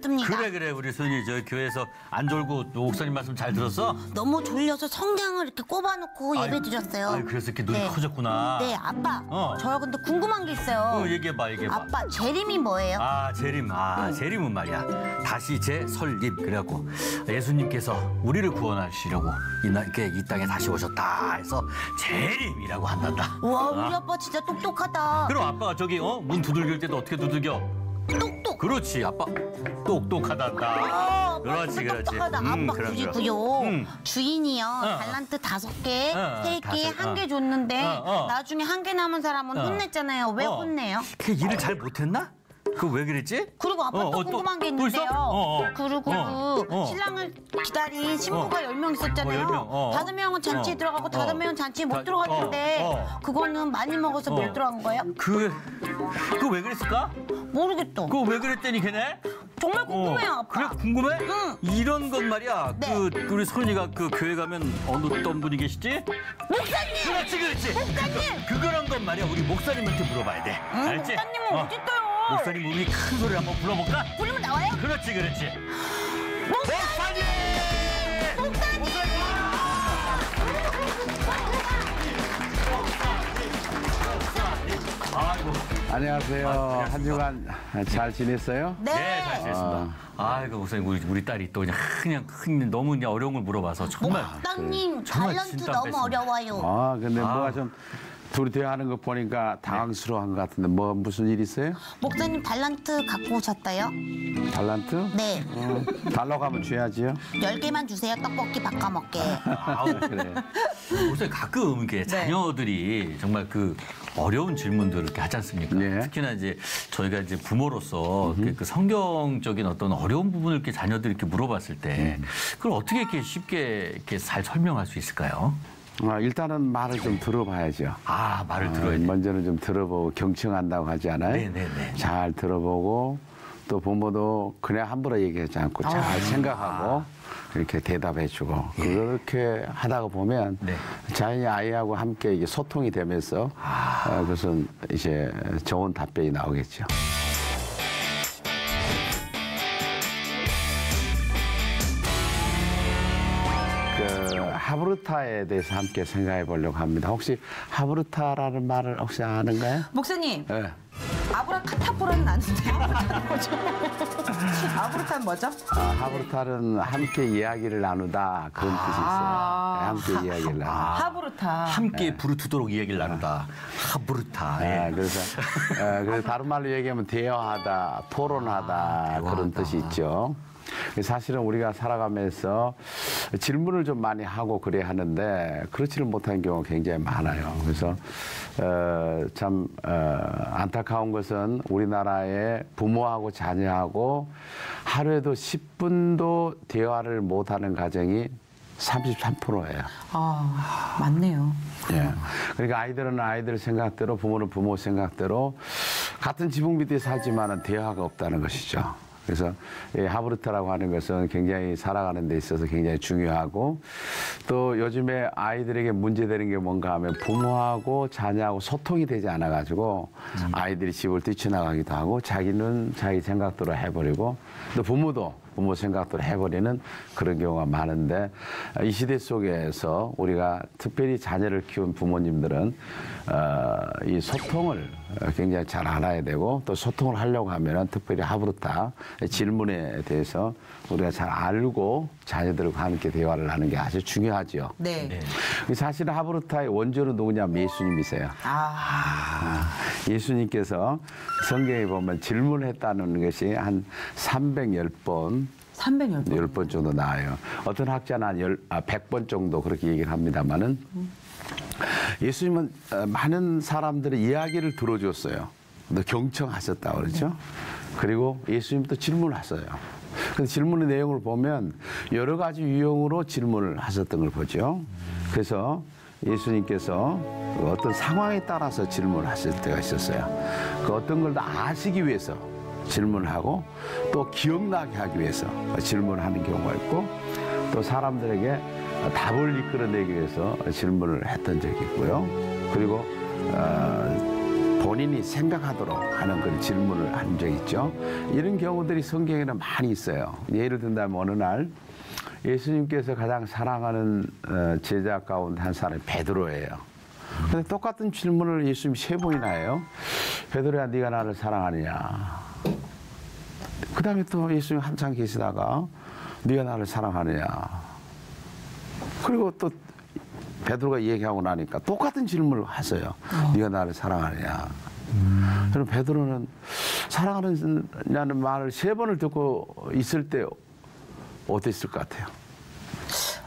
뜹니다. 그래 우리 손이 저 교회에서 안 졸고 목사님 말씀 잘 들었어? 너무 졸려서 성경을 이렇게 꼽아놓고 예배 드렸어요. 아이, 그래서 이렇게 눈이 커졌구나. 네, 아빠. 저 근데 궁금한 게 있어요. 얘기해봐. 아빠, 재림이 뭐예요? 재림은 말이야. 다시 재설립. 그래갖고 예수님께서 우리를 구원하시려고 이 땅에 다시 오셨다 해서 재림이라고 한단다. 와, 우리 아빠 진짜 똑똑하다. 그럼 아빠가 저기 문 두들길 때도 어떻게 두들겨? 똑똑. 그렇지, 아빠 똑똑하단다. 그렇지. 똑똑하다. 아빠 그리고요. 주인이요. 달란트 5개, 3개, 1개 줬는데 나중에 1개 남은 사람은 혼냈잖아요. 왜 혼내요? 걔 일을 잘 못했나? 그거 왜 그랬지? 그리고 아빠 또 궁금한 게 있는데요. 그리고 신랑을 기다린 신부가 10명 있었잖아요. 5명은 잔치에 들어가고 5명은 잔치에 못 들어갔는데 그거는 많이 먹어서 못 들어간 거예요? 그거 왜 그랬을까? 모르겠어. 그거 왜 그랬더니 걔네? 정말 궁금해요, 아빠. 그래, 궁금해? 응. 이런 건 말이야. 네. 우리 소은이가 그 교회 가면 어떤 분이 계시지? 목사님! 그렇지. 목사님! 그런 건 말이야. 우리 목사님한테 물어봐야 돼. 알지? 목사님은 어디 있어요? 목사님 몸이 큰 소리 한번 불러볼까? 부르면 나와요? 그렇지. 목사님! 아이고. 안녕하세요. 한 주간 잘 지냈어요? 네. 잘 지냈습니다. 아이고, 목사님, 우리 딸이 또 그냥 너무 그냥 어려운 걸 물어봐서 정말. 목사님, 정말 달란트 진땀 너무 뺐습니다. 어려워요. 근데 뭐가 좀 둘이 대화하는 거 보니까 당황스러워한 것 같은데 무슨 일 있어요? 목사님 달란트 갖고 오셨어요? 달란트? 네. 달라고 하면 줘야지요. 10개만 주세요. 떡볶이 바꿔 먹게. 그래. 목사님 가끔 이렇게 자녀들이 정말 그 어려운 질문들을 이렇게 하지 않습니까? 네. 특히나 이제 저희가 이제 부모로서 그 성경적인 어떤 어려운 부분을 이렇게 자녀들이 이렇게 물어봤을 때 그걸 어떻게 이렇게 쉽게 이렇게 잘 설명할 수 있을까요? 일단은 말을 좀 들어봐야죠. 말을 들어야 돼. 먼저는 좀 들어보고 경청한다고 하지 않아요? 네네네. 잘 들어보고 또 부모도 그냥 함부로 얘기하지 않고 잘 생각하고 이렇게 대답해주고 그렇게 하다가 보면 자연히 아이하고 함께 이게 소통이 되면서 그것은 이제 좋은 답변이 나오겠죠. 하브르타에 대해서 함께 생각해 보려고 합니다. 혹시 하브르타라는 말을 혹시 아는가요? 목사님, 네. 아브라카타브라는 아는데요? 아브르타는 뭐죠? 하브르타는 함께 이야기를 나누다 그런 뜻이 있어요. 함께 이야기를 나누다. 하브르타. 함께 부르트도록 이야기를 나누다. 하브르타. 그래서 다른 말로 얘기하면 대화하다, 토론하다 그런 뜻이 있죠. 사실은 우리가 살아가면서 질문을 좀 많이 하고 그래야 하는데 그렇지를 못한 경우가 굉장히 많아요. 그래서 참 안타까운 것은 우리나라의 부모하고 자녀하고 하루에도 10분도 대화를 못하는 가정이 33%예요. 맞네요. 그러니까 아이들은 아이들 생각대로 부모는 부모 생각대로 같은 지붕 밑에 살지만은 대화가 없다는 것이죠. 그래서 하브르타라고 하는 것은 굉장히 살아가는 데 있어서 굉장히 중요하고 또 요즘에 아이들에게 문제되는 게 뭔가 하면 부모하고 자녀하고 소통이 되지 않아 가지고 아이들이 집을 뛰쳐나가기도 하고 자기는 자기 생각대로 해버리고 또 부모도 부모 생각대로 해버리는 그런 경우가 많은데 이 시대 속에서 우리가 특별히 자녀를 키운 부모님들은 이 소통을 굉장히 잘 알아야 되고 또 소통을 하려고 하면 특별히 하브르타 질문에 대해서 우리가 잘 알고 자녀들과 함께 대화를 하는 게 아주 중요하죠. 네. 사실은 하브르타의 원조는 누구냐면 예수님이세요. 예수님께서 성경에 보면 질문했다는 것이 한 310번 10번 정도 나와요. 어떤 학자는 한 100번 정도 그렇게 얘기를 합니다만은 예수님은 많은 사람들의 이야기를 들어줬어요. 또 경청하셨다고 그러죠. 그리고 예수님도 질문을 하셨어요. 그 질문의 내용을 보면 여러 가지 유형으로 질문을 하셨던 걸 보죠. 그래서 예수님께서 어떤 상황에 따라서 질문을 하실 때가 있었어요. 그 어떤 걸 다 아시기 위해서 질문을 하고 또 기억나게 하기 위해서 질문을 하는 경우가 있고 또 사람들에게 답을 이끌어내기 위해서 질문을 했던 적이 있고요. 그리고 본인이 생각하도록 하는 그런 질문을 한 적 있죠. 이런 경우들이 성경에는 많이 있어요. 예를 든다면 어느 날 예수님께서 가장 사랑하는 제자 가운데 한 사람이 베드로예요. 근데 똑같은 질문을 예수님이 3번이나 해요. 베드로야, 네가 나를 사랑하느냐? 그 다음에 또 예수님 한참 계시다가 네가 나를 사랑하느냐? 그리고 또 베드로가 얘기하고 나니까 똑같은 질문을 하세요. 네가 나를 사랑하느냐? 그럼 베드로는 사랑하느냐는 말을 3번을 듣고 있을 때 어땠을 것 같아요?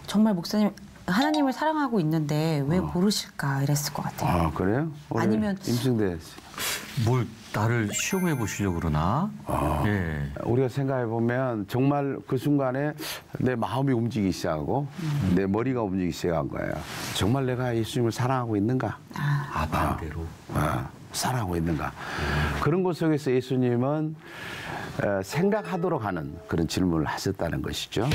정말 목사님 하나님을 사랑하고 있는데 왜 모르실까 이랬을 것 같아요. 아, 그래요? 아니면 임승대 뭘 나를 시험해 보시려고 그러나? 예. 우리가 생각해 보면 정말 그 순간에 내 마음이 움직이기 시작하고 내 머리가 움직이기 시작한 거예요. 정말 내가 예수님을 사랑하고 있는가? 반대로. 사랑하고 있는가? 그런 것 속에서 예수님은 생각하도록 하는 그런 질문을 하셨다는 것이죠.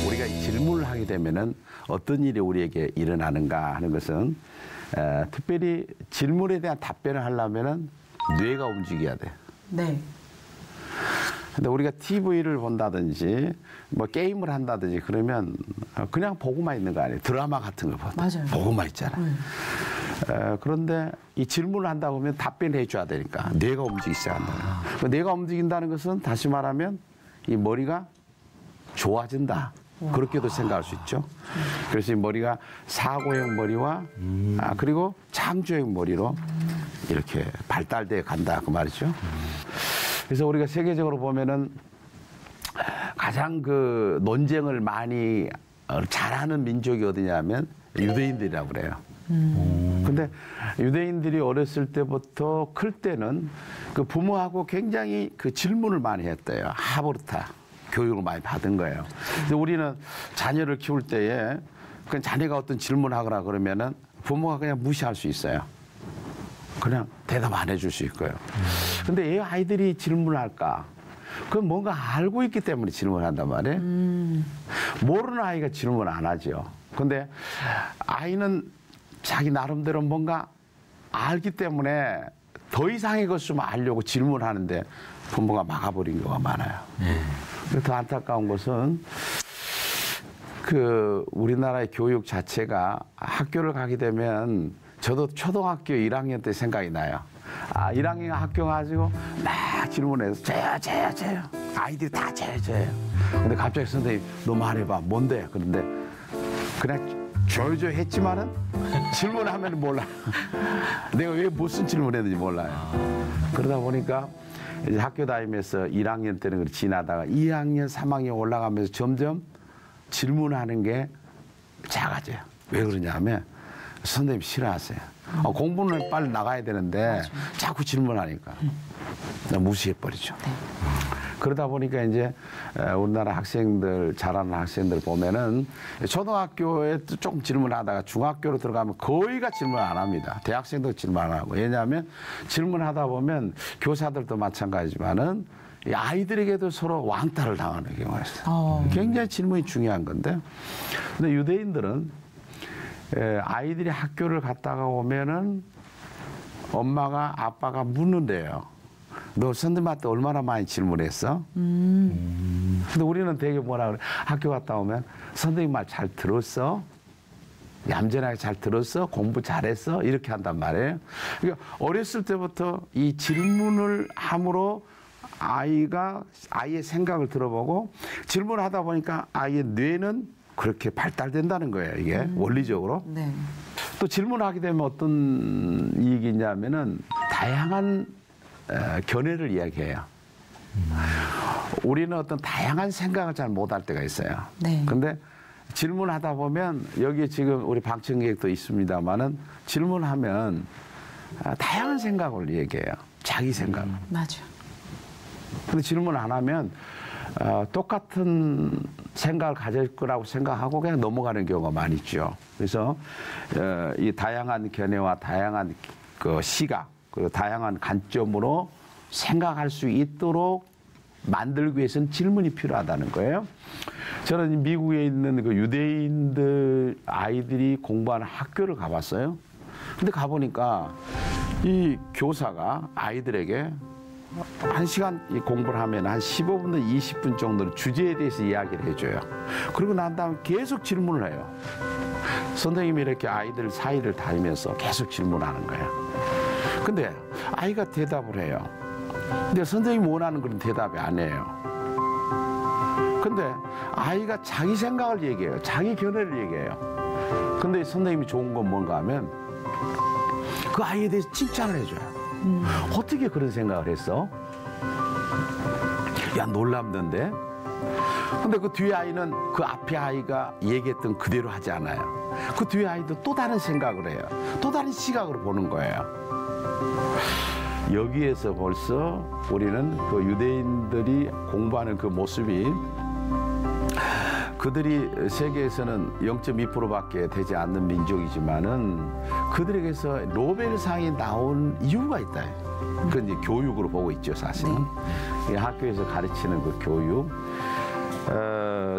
우리가 질문을 하게 되면은 어떤 일이 우리에게 일어나는가 하는 것은 특별히 질문에 대한 답변을 하려면은 뇌가 움직여야 돼. 네. 근데 우리가 TV를 본다든지 뭐 게임을 한다든지 그러면 그냥 보고만 있는 거 아니에요. 드라마 같은 거 보다. 맞아요. 보고만 있잖아. 그런데 이 질문을 한다 보면 답변해 줘야 되니까 뇌가 움직이기 시작한다. 뇌가 움직인다는 것은 다시 말하면 이 머리가 좋아진다. 그렇게도 생각할 수 있죠. 그래서 이 머리가 사고형 머리와 그리고 창조형 머리로 이렇게 발달돼 간다 그 말이죠. 그래서 우리가 세계적으로 보면은 가장 그 논쟁을 많이 잘하는 민족이 어디냐면 유대인들이라고 그래요. 근데 유대인들이 어렸을 때부터 클 때는 그 부모하고 굉장히 그 질문을 많이 했대요. 하브르타 교육을 많이 받은 거예요. 근데 우리는 자녀를 키울 때에 그냥 자녀가 어떤 질문하거나 그러면은 부모가 그냥 무시할 수 있어요. 그냥 대답 안 해줄 수 있고요. 근데 왜 아이들이 질문을 할까? 그건 뭔가 알고 있기 때문에 질문을 한단 말이에요. 모르는 아이가 질문 안 하죠. 근데 아이는 자기 나름대로 뭔가 알기 때문에 더 이상의 것을 알려고 질문하는데 부모가 막아버린 경우가 많아요. 더 안타까운 것은 그 우리나라의 교육 자체가 학교를 가게 되면 저도 초등학교 1학년 때 생각이 나요. 1학년 학교 가지고 막 질문해서 저요. 아이들이 다 저요. 근데 갑자기 선생님 너 말해봐. 뭔데? 그런데 그냥 조여줘 했지만은 질문하면 몰라. 내가 왜 무슨 질문했는지 몰라요. 그러다 보니까 이제 학교 다니면서 1학년 때는 지나다가 2학년, 3학년 올라가면서 점점 질문하는 게 작아져요. 왜 그러냐면 선생님 싫어하세요. 공부는 빨리 나가야 되는데 자꾸 질문하니까 무시해버리죠. 그러다 보니까 이제 우리나라 학생들, 잘하는 학생들 보면은 초등학교에 조금 질문하다가 중학교로 들어가면 거의가 질문 안 합니다. 대학생도 질문 안 하고. 왜냐하면 질문하다 보면 교사들도 마찬가지지만은 이 아이들에게도 서로 왕따를 당하는 경우가 있어요. 굉장히 질문이 중요한 건데. 근데 유대인들은 아이들이 학교를 갔다가 오면은 엄마가 아빠가 묻는데요. 너 선생님한테 얼마나 많이 질문했어? 근데 우리는 되게 뭐라 그래? 학교 갔다 오면 선생님 말 잘 들었어? 얌전하게 잘 들었어? 공부 잘했어? 이렇게 한단 말이에요. 그러니까 어렸을 때부터 이 질문을 함으로 아이의 생각을 들어보고 질문을 하다 보니까 아이의 뇌는 그렇게 발달된다는 거예요. 이게 원리적으로. 네. 또 질문하게 되면 어떤 이익이 있냐면은 다양한 견해를 이야기해요. 우리는 어떤 다양한 생각을 잘 못할 때가 있어요. 네. 근데 질문하다 보면 여기 지금 우리 방청객도 있습니다만은 질문하면 다양한 생각을 얘기해요. 자기 생각. 맞아. 근데 질문 안 하면 똑같은 생각을 가질 거라고 생각하고 그냥 넘어가는 경우가 많이 있죠. 그래서 이 다양한 견해와 다양한 그 시각 그리고 다양한 관점으로 생각할 수 있도록 만들기 위해서는 질문이 필요하다는 거예요. 저는 미국에 있는 그 유대인들 아이들이 공부하는 학교를 가봤어요. 근데 가보니까 이 교사가 아이들에게 1시간 공부를 하면 한 15분에서 20분 정도는 주제에 대해서 이야기를 해줘요. 그리고 난 다음에 계속 질문을 해요. 선생님이 이렇게 아이들 사이를 다니면서 계속 질문하는 거예요. 근데 아이가 대답을 해요. 근데 선생님이 원하는 그런 대답이 아니에요. 근데 아이가 자기 생각을 얘기해요. 자기 견해를 얘기해요. 근데 선생님이 좋은 건 뭔가 하면 그 아이에 대해서 칭찬을 해줘요. 어떻게 그런 생각을 했어? 야, 놀랍는데? 근데 그 뒤에 아이는 그 앞에 아이가 얘기했던 그대로 하지 않아요. 그 뒤에 아이도 또 다른 생각을 해요. 또 다른 시각으로 보는 거예요. 여기에서 벌써 우리는 그 유대인들이 공부하는 그 모습이 그들이 세계에서는 0.2%밖에 되지 않는 민족이지만은 그들에게서 노벨상이 나온 이유가 있다. 그건 이제 교육으로 보고 있죠, 사실은. 네. 학교에서 가르치는 그 교육.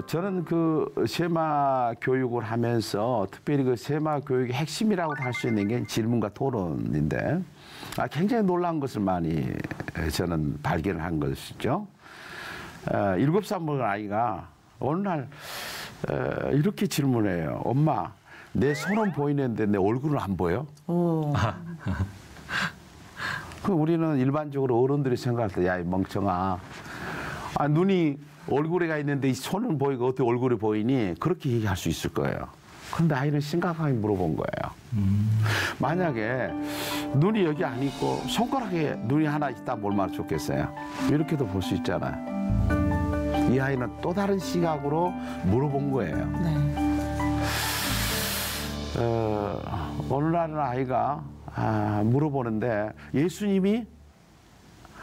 저는 그 세마 교육을 하면서 특별히 그 세마 교육의 핵심이라고 할 수 있는 게 질문과 토론인데 굉장히 놀라운 것을 많이 저는 발견한 것이죠. 7살 먹은 아이가 어느 날 이렇게 질문해요. 엄마, 내 손은 보이는데 내 얼굴은 안 보여? 그 우리는 일반적으로 어른들이 생각할 때, 야, 이 멍청아, 눈이 얼굴에가 있는데 이 손은 보이고 어떻게 얼굴이 보이니? 그렇게 얘기할 수 있을 거예요. 그런데 아이는 심각하게 물어본 거예요. 만약에 눈이 여기 안 있고 손가락에 눈이 하나 있다 얼마나 좋겠어요? 이렇게도 볼 수 있잖아요. 이 아이는 또 다른 시각으로 물어본 거예요. 네. 어느 날은 아이가 물어보는데 예수님이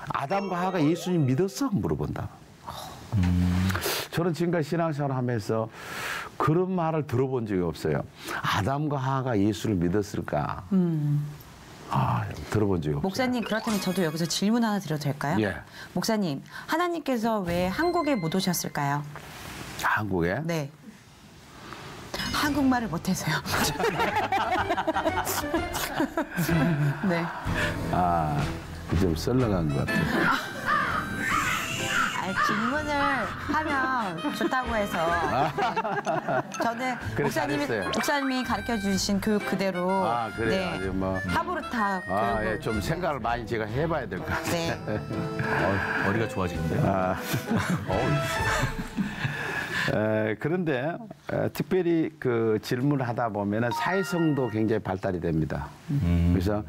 아담과 하와가 예수님 믿었어? 물어본다. 저는 지금까지 신앙생활을 하면서 그런 말을 들어본 적이 없어요. 아담과 하와가 예수를 믿었을까? 들어본 적이 없어요. 목사님, 그렇다면 저도 여기서 질문 하나 드려도 될까요? 예. 목사님, 하나님께서 왜 한국에 못 오셨을까요? 한국에? 네. 한국말을 못해서요. 네. 좀 썰렁한 것 같아요. 질문을 하면 좋다고 해서 저는 그래, 목사님이 잘했어요. 목사님이 가르쳐 주신 교육 그대로 그래요. 네, 아주 뭐. 하브르타 교육을 예, 좀 생각을 많이 제가 해봐야 될 것 같아요. 네. 머리가 좋아지는데요. 그런데 특별히 그 질문을 하다 보면은 사회성도 굉장히 발달이 됩니다. 그래서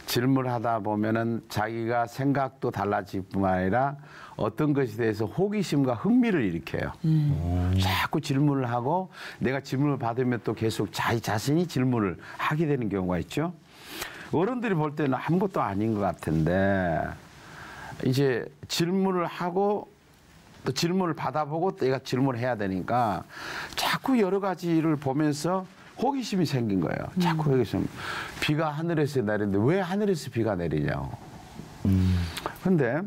질문을 하다 보면은 자기가 생각도 달라질 뿐만 아니라 어떤 것에 대해서 호기심과 흥미를 일으켜요. 자꾸 질문을 하고 내가 질문을 받으면 또 계속 자기 자신이 질문을 하게 되는 경우가 있죠. 어른들이 볼 때는 아무것도 아닌 것 같은데 이제 질문을 하고 또 질문을 받아보고 내가 질문을 해야 되니까 자꾸 여러 가지를 보면서 호기심이 생긴 거예요. 자꾸 호기심. 비가 하늘에서 내리는데 왜 하늘에서 비가 내리냐고. 근데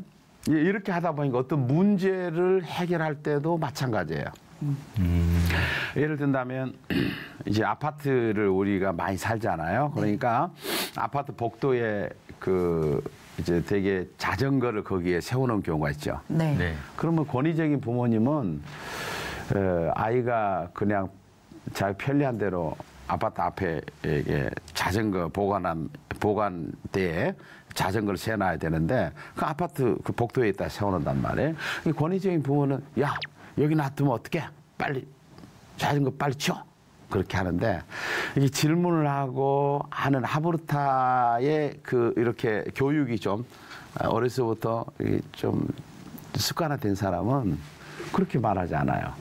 이렇게 하다 보니까 어떤 문제를 해결할 때도 마찬가지예요. 예를 든다면 이제 아파트를 우리가 많이 살잖아요. 그러니까 아파트 복도에 그 이제 되게 자전거를 거기에 세워놓은 경우가 있죠. 네. 네. 그러면 권위적인 부모님은 아이가 그냥 자기 편리한 대로 아파트 앞에 자전거 보관대에 자전거를 세워놔야 되는데 그 아파트 그 복도에 있다 세워놓는단 말이에요. 권위적인 부모는 야 여기 놔두면 어떡해? 빨리 자전거 빨리 치워. 그렇게 하는데 이게 질문을 하고 하는 하브르타의 그 이렇게 교육이 좀 어려서부터 좀 습관화된 사람은 그렇게 말하지 않아요.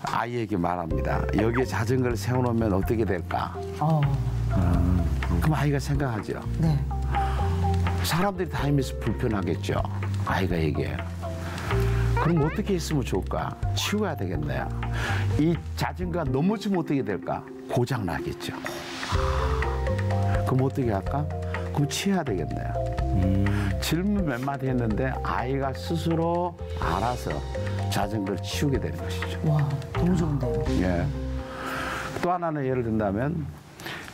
아이에게 말합니다. 여기에 자전거를 세워놓으면 어떻게 될까? 그럼 아이가 생각하죠. 네. 사람들이 다니면서 불편하겠죠. 아이가 얘기해요. 그럼 어떻게 했으면 좋을까? 치워야 되겠네요. 이 자전거가 넘어지면 어떻게 될까? 고장 나겠죠. 그럼 어떻게 할까? 그럼 치워야 되겠네요. 질문 몇 마디 했는데 아이가 스스로 알아서 자전거를 치우게 되는 것이죠. 와, 너무 좋은데요. 예. 또 하나는 예를 든다면,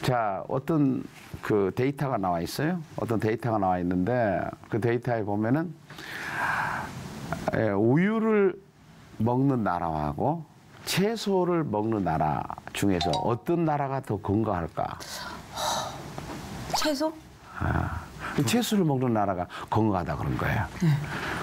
자, 어떤 그 데이터가 나와 있어요. 어떤 데이터가 나와 있는데 그 데이터에 보면은 우유를 먹는 나라하고 채소를 먹는 나라 중에서 어떤 나라가 더 건강할까? 채소? 채소를 먹는 나라가 건강하다 그런 거예요.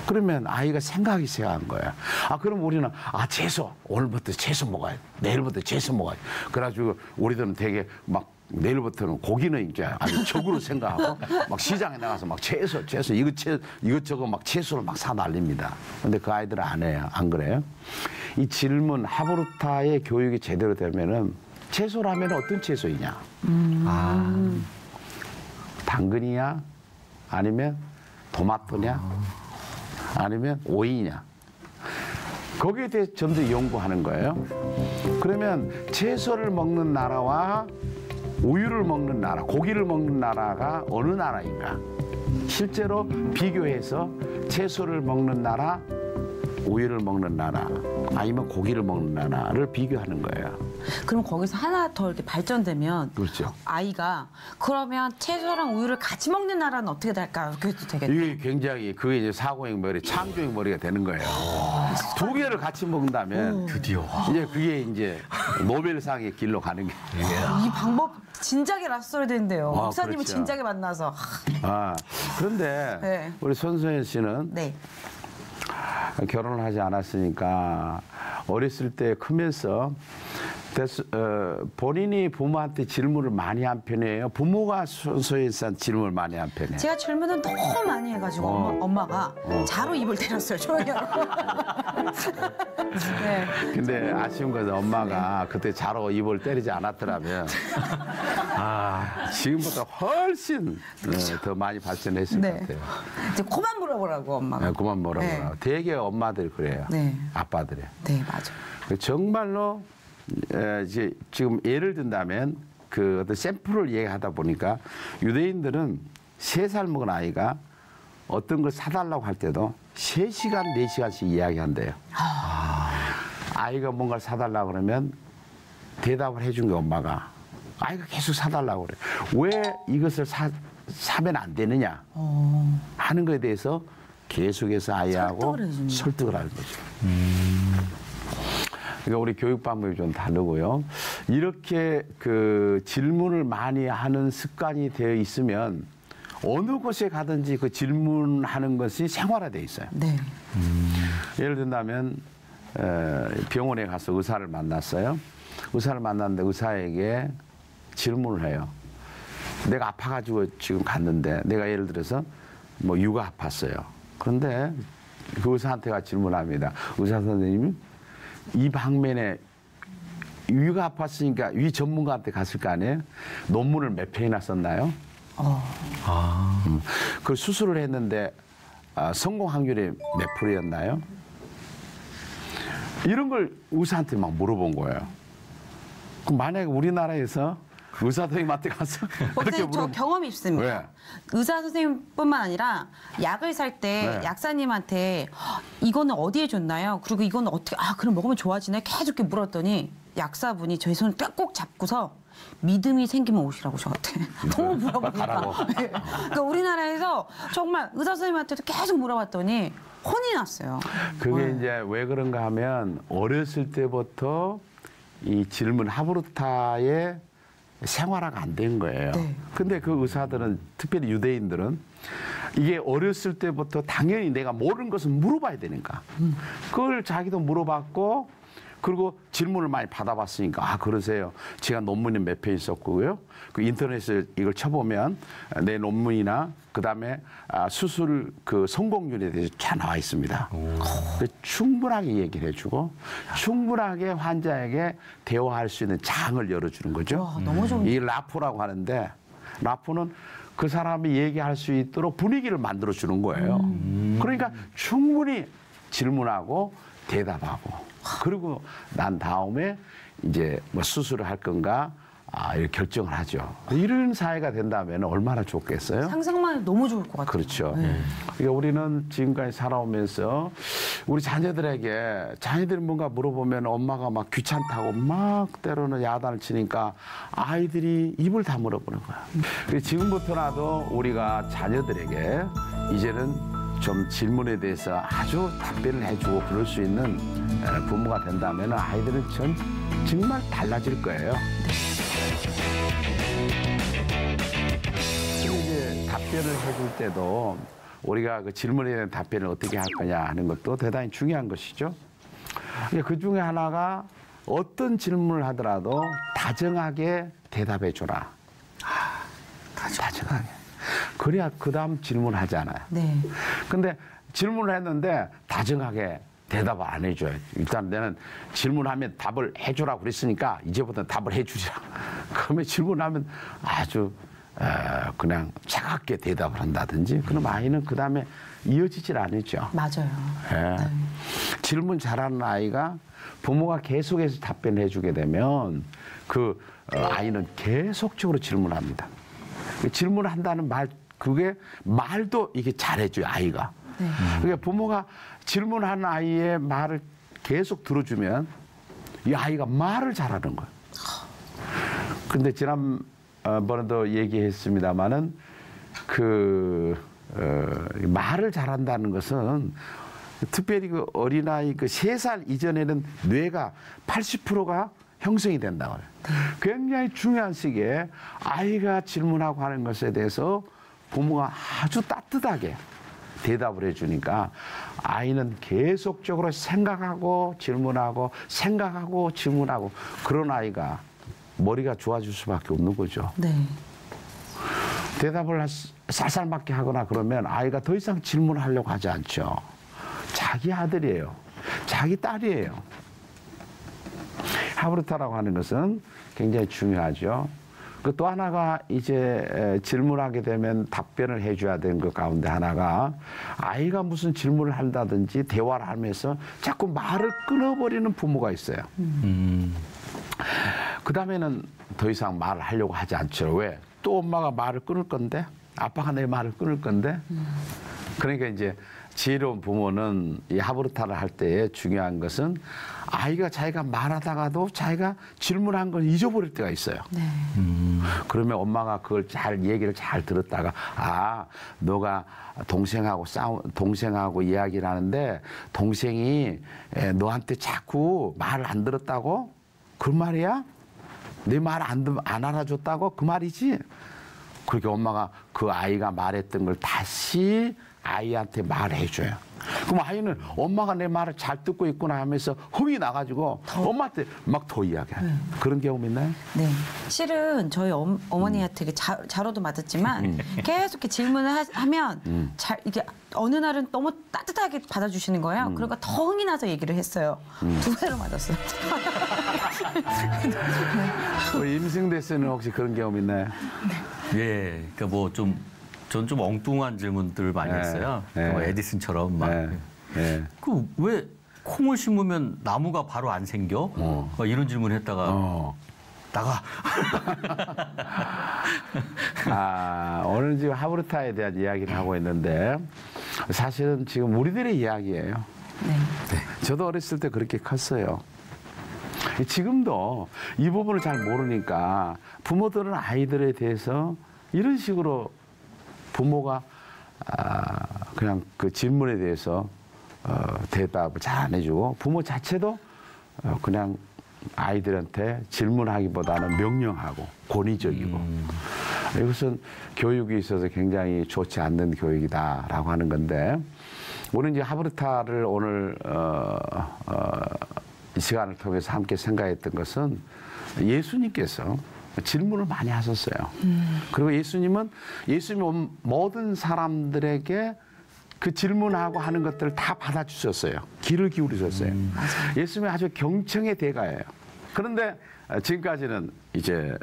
그러면 아이가 생각이 시작한 거예요. 그럼 우리는 채소 오늘부터 채소 먹어야 돼. 내일부터 채소 먹어야 돼. 그래가지고 우리들은 되게 막 내일부터는 고기는 이제 아주 적으로 생각하고 막 시장에 나가서 막 채소 이것저것 막 채소를 막 사달립니다. 근데 그 아이들은 안 해요. 안 그래요? 이 질문 하브루타의 교육이 제대로 되면은 채소라면 어떤 채소이냐? 당근이냐? 아니면 토마토냐? 아니면 오이냐? 거기에 대해서 좀 더 연구하는 거예요. 그러면 채소를 먹는 나라와 우유를 먹는 나라, 고기를 먹는 나라가 어느 나라인가? 실제로 비교해서 채소를 먹는 나라, 우유를 먹는 나라, 아니면 고기를 먹는 나라를 비교하는 거예요. 그럼 거기서 하나 더 이렇게 발전되면 그렇죠. 아이가 그러면 채소랑 우유를 같이 먹는 나라는 어떻게 될까요? 그래도 되겠다. 이게 굉장히 그게 이제 사고형 머리, 창조형 머리가 되는 거예요. 두 개를 같이 먹는다면 드디어. 이제 그게 이제 노벨상의 길로 가는 게. 이 방법 진작에 났어야 되는데요. 목사님을 그렇죠. 진작에 만나서. 그런데 네. 우리 손소연 씨는 네. 결혼을 하지 않았으니까 어렸을 때 크면서 본인이 부모한테 질문을 많이 한 편이에요. 부모가 손소연 씨한테 질문을 많이 한 편이에요. 제가 질문은 너무 많이 해가지고 엄마가 자로 입을 때렸어요. 조용히 하라고. 네. 근데 아쉬운 것은 엄마가 그때 자로 입을 때리지 않았더라면 지금보다 훨씬 더 많이 발전했을 것 같아요. 이제 그만 물어보라고 엄마가. 그만 뭐라고. 네. 되게 엄마들 그래요. 네. 아빠들이. 네, 맞아. 정말로 이제 지금 예를 든다면 그 어떤 샘플을 얘기하다 보니까 유대인들은 3살 먹은 아이가 어떤 걸 사달라고 할 때도 3시간, 4시간씩 이야기한대요. 아이가 뭔가를 사달라고 그러면 대답을 해준 게 엄마가 아이가 계속 사달라고 그래. 왜 이것을 사면 안 되느냐 하는 것에 대해서 계속해서 아이하고 설득을 하는 거죠. 그러니까 우리 교육 방법이 좀 다르고요. 이렇게 그 질문을 많이 하는 습관이 되어 있으면 어느 곳에 가든지 그 질문하는 것이 생활화되어 있어요. 네. 예를 든다면 병원에 가서 의사를 만났어요. 의사를 만났는데 의사에게 질문을 해요. 내가 아파가지고 지금 갔는데 내가 예를 들어서 뭐 유가 아팠어요. 그런데 그 의사한테가 질문합니다. 의사 선생님, 이 방면에 위가 아팠으니까 위 전문가한테 갔을 거 아니에요? 논문을 몇 편이나 썼나요? 그 수술을 했는데 성공 확률이 몇 %였나요? 이런 걸 의사한테 막 물어본 거예요. 그럼 만약에 우리나라에서 의사 선생님한테 가서 그렇게 저 물어보면 경험이 있습니다. 왜? 의사 선생님뿐만 아니라 약을 살 때 네. 약사님한테 이거는 어디에 줬나요? 그리고 이거는 어떻게 그럼 먹으면 좋아지나요? 계속 이렇게 물었더니 약사분이 저희 손을 꼭 잡고서 믿음이 생기면 오시라고 저한테 너무 물어보니까. 가라고. 네. 그러니까 우리나라에서 정말 의사 선생님한테도 계속 물어봤더니 혼이 났어요. 그게 이제 왜 그런가 하면 어렸을 때부터 이 질문 하브루타의 생활화가 안 된 거예요. 네. 근데 그 의사들은, 특별히 유대인들은 이게 어렸을 때부터 당연히 내가 모르는 것은 물어봐야 되니까. 그걸 자기도 물어봤고, 그리고 질문을 많이 받아봤으니까, 그러세요. 제가 논문이 몇 편 있었고요. 그 인터넷에 이걸 쳐보면 내 논문이나 그다음에 수술 그 성공률에 대해서 다 나와 있습니다. 충분하게 얘기를 해주고 충분하게 환자에게 대화할 수 있는 장을 열어주는 거죠. 와, 너무 좋은데. 이 라포라고 하는데 라포는 그 사람이 얘기할 수 있도록 분위기를 만들어주는 거예요. 그러니까 충분히 질문하고 대답하고 그리고 난 다음에 이제 뭐 수술을 할 건가 이렇게 결정을 하죠. 이런 사회가 된다면 얼마나 좋겠어요? 상상만 해도 너무 좋을 것 같아요. 그렇죠. 그러니까 우리는 지금까지 살아오면서 우리 자녀들이 뭔가 물어보면 엄마가 막 귀찮다고 막 때로는 야단을 치니까 아이들이 입을 다물어 보는 거야. 그래서 지금부터라도 우리가 자녀들에게 이제는 좀 질문에 대해서 아주 답변을 해주고 그럴 수 있는 부모가 된다면 아이들은 정말 달라질 거예요. 이제 답변을 해줄 때도 우리가 그 질문에 대한 답변을 어떻게 할 거냐 하는 것도 대단히 중요한 것이죠. 그 중에 하나가 어떤 질문을 하더라도 다정하게 대답해 줘라. 다정하게. 그래야 그 다음 질문을 하잖아요. 네. 근데 질문을 했는데 다정하게 대답을 안 해줘요. 일단 나는 질문하면 답을 해주라고 그랬으니까 이제부터 답을 해주자. 그러면 질문하면 아주 그냥 차갑게 대답을 한다든지 그럼 아이는 그 다음에 이어지질 않죠. 맞아요. 예. 네. 질문 잘하는 아이가 부모가 계속해서 답변을 해주게 되면 그 아이는 계속적으로 질문합니다. 질문을 한다는 그게 말도 이게 잘해줘요, 아이가. 네. 그러니까 부모가 질문하는 아이의 말을 계속 들어주면 이 아이가 말을 잘하는 거예요. 근데 지난번에도 얘기했습니다마는 말을 잘한다는 것은 특별히 그 어린아이 3살 이전에는 뇌가 80%가 형성이 된다고 해요. 굉장히 중요한 시기에 아이가 질문하고 하는 것에 대해서 부모가 아주 따뜻하게 대답을 해주니까 아이는 계속적으로 생각하고 질문하고 생각하고 질문하고 그런 아이가 머리가 좋아질 수밖에 없는 거죠. 네. 대답을 쌀쌀맞게 하거나 그러면 아이가 더 이상 질문하려고 하지 않죠. 자기 아들이에요. 자기 딸이에요. 하브르타라고 하는 것은 굉장히 중요하죠. 또 하나가 이제 질문하게 되면 답변을 해줘야 되는 것 가운데 하나가 아이가 무슨 질문을 한다든지 대화를 하면서 자꾸 말을 끊어버리는 부모가 있어요. 그 다음에는 더 이상 말을 하려고 하지 않죠. 왜? 또 엄마가 말을 끊을 건데? 아빠가 내 말을 끊을 건데? 그러니까 이제 지혜로운 부모는 이 하브르타를 할 때에 중요한 것은 아이가 자기가 말하다가도 자기가 질문한 걸 잊어버릴 때가 있어요. 네. 그러면 엄마가 그걸 얘기를 잘 들었다가 너가 동생하고 이야기를 하는데 동생이 너한테 자꾸 말을 안 들었다고? 그 말이야? 내 말 안 알아줬다고? 그 말이지? 그렇게 엄마가 그 아이가 말했던 걸 다시 아이한테 말해줘요. 그럼 아이는 엄마가 내 말을 잘 듣고 있구나 하면서 흥이 나가지고 엄마한테 막 더 이야기해요. 그런 경험 있나요? 네. 실은 저희 어머니한테 자로도 맞았지만 계속 이렇게 질문을 하면 이게 어느 날은 너무 따뜻하게 받아주시는 거예요. 그러니까 더 흥이 나서 얘기를 했어요. 2배로 맞았어요. 우리 임승대 씨는 혹시 그런 경험 있나요? 예, 그러니까 뭐 전 좀 엉뚱한 질문들을 많이 했어요. 뭐 에디슨처럼 막. 그 왜 콩을 심으면 나무가 바로 안 생겨? 막 이런 질문을 했다가 나가. 오늘 지금 하브르타에 대한 이야기를 하고 있는데 사실은 지금 우리들의 이야기예요. 네. 저도 어렸을 때 그렇게 컸어요. 지금도 이 부분을 잘 모르니까 부모들은 아이들에 대해서 이런 식으로 부모가 그냥 그 질문에 대해서 대답을 잘 안 해주고 부모 자체도 그냥 아이들한테 질문하기보다는 명령하고 권위적이고 이것은 교육에 있어서 굉장히 좋지 않는 교육이다라고 하는 건데 우리는 이제 하브르타를 오늘 이 시간을 통해서 함께 생각했던 것은 예수님께서 질문을 많이 하셨어요. 그리고 예수님은 모든 사람들에게 그 질문하고 하는 것들을 다 받아주셨어요. 귀를 기울이셨어요. 예수님이 아주 경청의 대가예요. 그런데 지금까지는 이제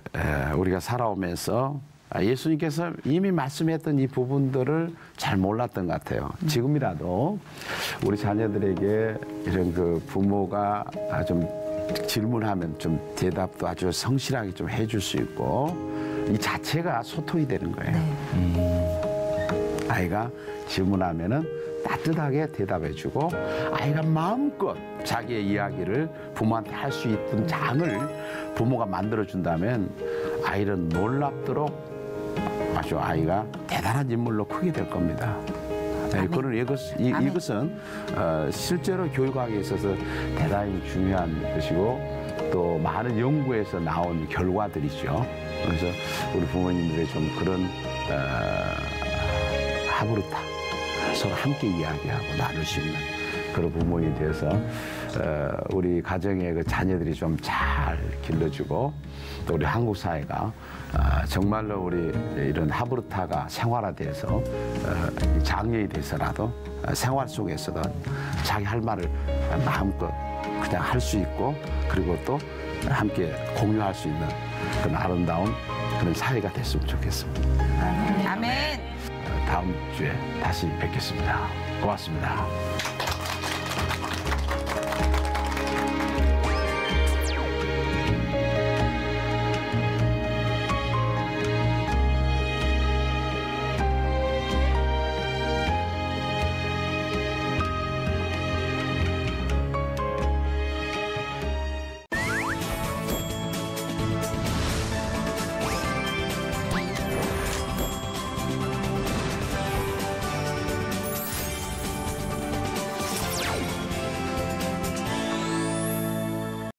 우리가 살아오면서 예수님께서 이미 말씀했던 이 부분들을 잘 몰랐던 것 같아요. 지금이라도 우리 자녀들에게 이런 그 부모가 좀 질문하면 좀 대답도 아주 성실하게 좀 해줄 수 있고 이 자체가 소통이 되는 거예요. 아이가 질문하면은 따뜻하게 대답해주고 아이가 마음껏 자기의 이야기를 부모한테 할 수 있던 장을 부모가 만들어준다면 아이는 놀랍도록 아주 아이가 대단한 인물로 크게 될 겁니다. 그런 이것은 실제로 교육학에 있어서 대단히 중요한 것이고 또 많은 연구에서 나온 결과들이죠. 그래서 우리 부모님들의 좀 그런 하부르타 서로 함께 이야기하고 나눌 수 있는 그런 부모님이 되어서 우리 가정의 그 자녀들이 좀 잘 길러주고 또 우리 한국 사회가 정말로 우리 이런 하부르타가 생활화돼서 장년이 돼서라도 생활 속에서도 자기 할 말을 마음껏 그냥 할 수 있고 그리고 또 함께 공유할 수 있는 그런 아름다운 그런 사회가 됐으면 좋겠습니다. 아멘. 다음 주에 다시 뵙겠습니다. 고맙습니다.